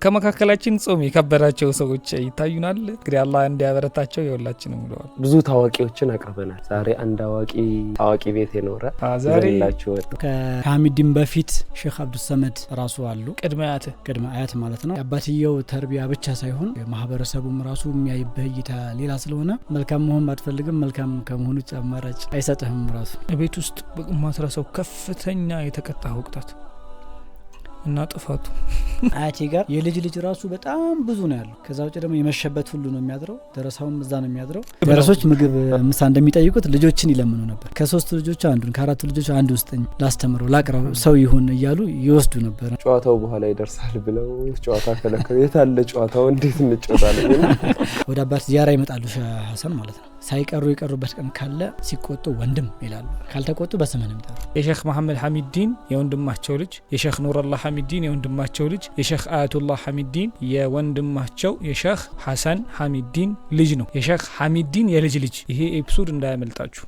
ከመካከላችን ጾም የከበዳቸው ሰዎች ይታዩናል። እንግዲህ አላህ እንዲያበረታቸው የሁላችንም ብለዋል። ብዙ ታዋቂዎችን አቅርበናል። ዛሬ አንድ ታዋቂ ቤት የኖረ ዛሬላችሁ ወጣ። ከሐሚድን በፊት ሼክ አብዱል ሰመድ ራሱ አሉ። ቅድመ አያት ማለት ነው። አባትየው ተርቢያ ብቻ ሳይሆን ማህበረሰቡም ራሱ የሚያይብህ እይታ ሌላ ስለሆነ መልካም መሆን ባትፈልግም መልካም ከመሆኑ አማራጭ አይሰጥህም። ራሱ ቤት ውስጥ ማትረሳው ከፍተኛ የተቀጣ ወቅታት እና ጥፋቱ አያቴ ጋር የልጅ ራሱ በጣም ብዙ ነው ያለው። ከዛ ውጭ ደግሞ የመሸበት ሁሉ ነው የሚያድረው። ደረሳውም እዛ ነው የሚያድረው። ደረሶች ምግብ ምሳ እንደሚጠይቁት ልጆችን ይለምኑ ነበር። ከ3 ልጆች አንዱን ከ4 ልጆች አንዱ ውስጥኝ ላስተምረው ላቅራው ሰው ይሁን እያሉ ይወስዱ ነበር። ጨዋታው በኋላ ይደርሳል ብለው ጨዋታ ከለከሉ። የታለ ጨዋታው እንዴት እንጫወታለን? ወደ አባት ዚያራ ይመጣሉ ሐሰን ማለት ነው። ሳይቀሩ የቀሩበት ቀን ካለ ሲቆጡ ወንድም ይላሉ፣ ካልተቆጡ በስም ነው የሚጠሩ። የሼክ መሐመድ ሐሚድዲን የወንድማቸው ልጅ፣ የሼክ ኑረላህ ሐሚድዲን የወንድማቸው ልጅ፣ የሼክ አያቱላህ ሐሚድዲን የወንድማቸው የሼክ ሐሰን ሐሚድዲን ልጅ ነው። የሼክ ሐሚድዲን የልጅ ልጅ። ይሄ ኤፒሶድ እንዳያመልጣችሁ።